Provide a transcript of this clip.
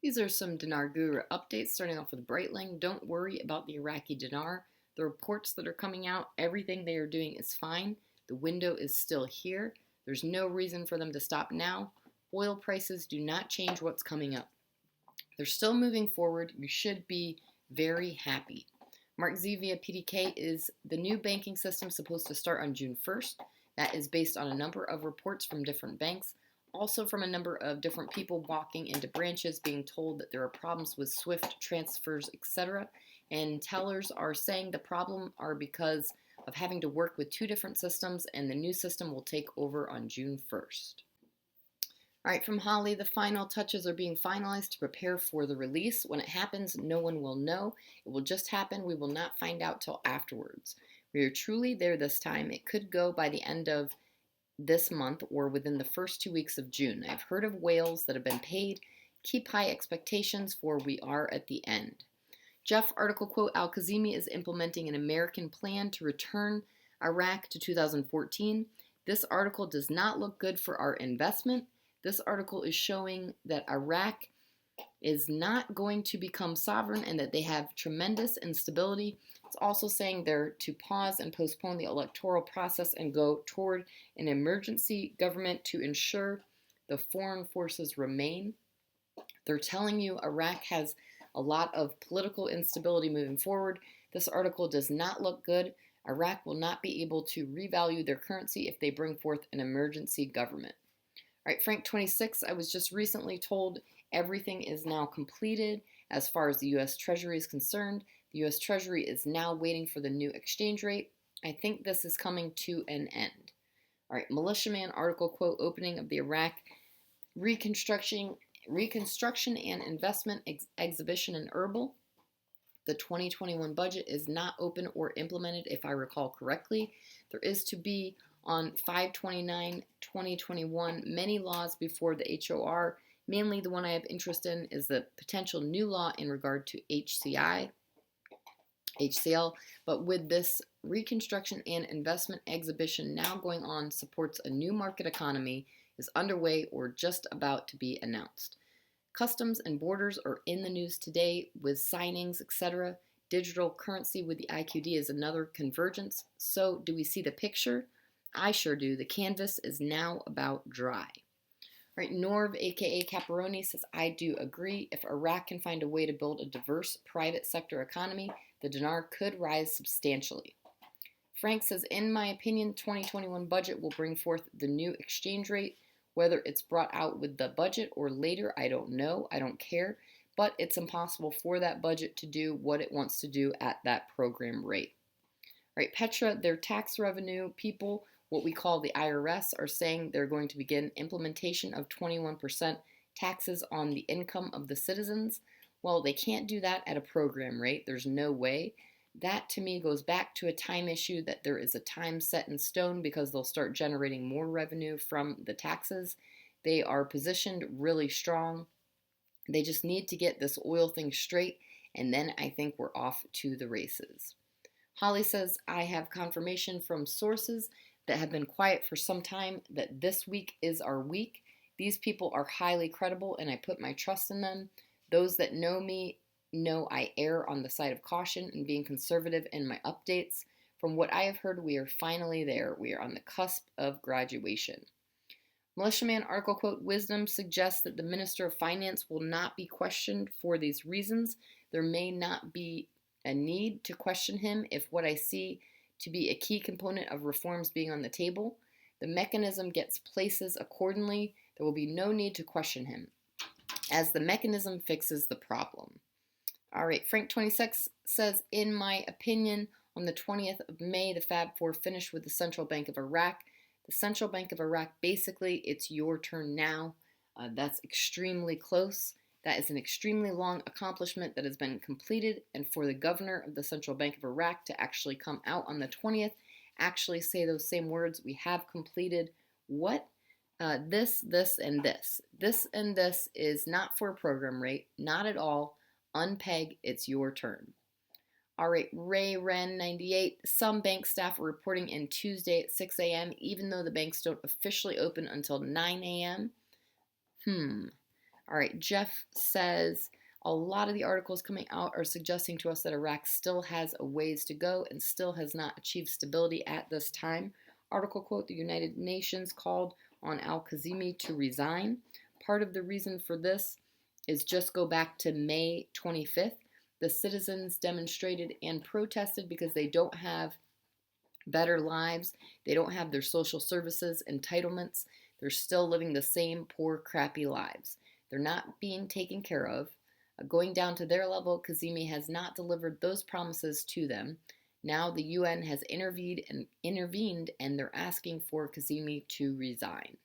These are some Dinar Guru updates, starting off with Breitling. Don't worry about the Iraqi dinar. The reports that are coming out, everything they are doing is fine. The window is still here. There's no reason for them to stop now. Oil prices do not change what's coming up. They're still moving forward. You should be very happy. Mark Z via PDK is the new banking system supposed to start on June 1st. That is based on a number of reports from different banks, also from a number of different people walking into branches being told that there are problems with Swift transfers, etc. And tellers are saying the problem are because of having to work with two different systems, and the new system will take over on June 1st. All right, from Holly, the final touches are being finalized to prepare for the release. When it happens, no one will know. It will just happen. We will not find out till afterwards. We are truly there this time. It could go by the end of this month or within the first 2 weeks of June. I've heard of whales that have been paid. Keep high expectations, for we are at the end. Jeff, article quote, Al-Kazimi is implementing an American plan to return Iraq to 2014. This article does not look good for our investment. This article is showing that Iraq is not going to become sovereign and that they have tremendous instability. It's also saying they're to pause and postpone the electoral process and go toward an emergency government to ensure the foreign forces remain. They're telling you Iraq has a lot of political instability moving forward. This article does not look good. Iraq will not be able to revalue their currency if they bring forth an emergency government. All right, Frank 26, I was just recently told everything is now completed as far as the U.S. Treasury is concerned. The U.S. Treasury is now waiting for the new exchange rate. I think this is coming to an end. All right, Militiaman article quote, opening of the Iraq Reconstruction and Investment Exhibition in Erbil. The 2021 budget is not open or implemented, if I recall correctly. There is to be on 5/29/2021 many laws before the HOR. Mainly the one I have interest in is the potential new law in regard to HCL, but with this Reconstruction and Investment Exhibition now going on, supports a new market economy, is underway or just about to be announced. Customs and borders are in the news today with signings, etc. Digital currency with the IQD is another convergence. So do we see the picture? I sure do. The canvas is now about dry. All right, Norv, aka Caparoni, says, I do agree. If Iraq can find a way to build a diverse private sector economy, the dinar could rise substantially. Frank says, in my opinion, 2021 budget will bring forth the new exchange rate. Whether it's brought out with the budget or later, I don't know. I don't care. But it's impossible for that budget to do what it wants to do at that program rate. All right, Petra, their tax revenue people, what we call the IRS, are saying they're going to begin implementation of 21% taxes on the income of the citizens. Well, they can't do that at a program rate. There's no way. That to me goes back to a time issue, that there is a time set in stone because they'll start generating more revenue from the taxes. They are positioned really strong. They just need to get this oil thing straight, and then I think we're off to the races. Holly says, I have confirmation from sources that have been quiet for some time that this week is our week. These people are highly credible and I put my trust in them. Those that know me know I err on the side of caution and being conservative in my updates. From what I have heard, we are finally there. We are on the cusp of graduation. Militiaman article quote, wisdom suggests that the Minister of Finance will not be questioned for these reasons. There may not be a need to question him if what I see to be a key component of reforms being on the table. The mechanism gets places accordingly. There will be no need to question him, as the mechanism fixes the problem. All right, Frank 26 says, in my opinion, on the 20th of May, the Fab Four finished with the Central Bank of Iraq. The Central Bank of Iraq, basically, it's your turn now. That's extremely close. That is an extremely long accomplishment that has been completed, and for the governor of the Central Bank of Iraq to actually come out on the 20th, actually say those same words, we have completed what? This, and this. This and this is not for a program rate, not at all. Unpeg, it's your turn. All right, Ray Wren 98. Some bank staff are reporting in Tuesday at 6 a.m., even though the banks don't officially open until 9 a.m. All right, Jeff says a lot of the articles coming out are suggesting to us that Iraq still has a ways to go and still has not achieved stability at this time. Article quote, the United Nations called on al-Kazimi to resign. Part of the reason for this is just go back to May 25th. The citizens demonstrated and protested because they don't have better lives. They don't have their social services entitlements. They're still living the same poor, crappy lives. They're not being taken care of. Going down to their level, Kazemi has not delivered those promises to them. Now the UN has intervened and they're asking for Kazemi to resign.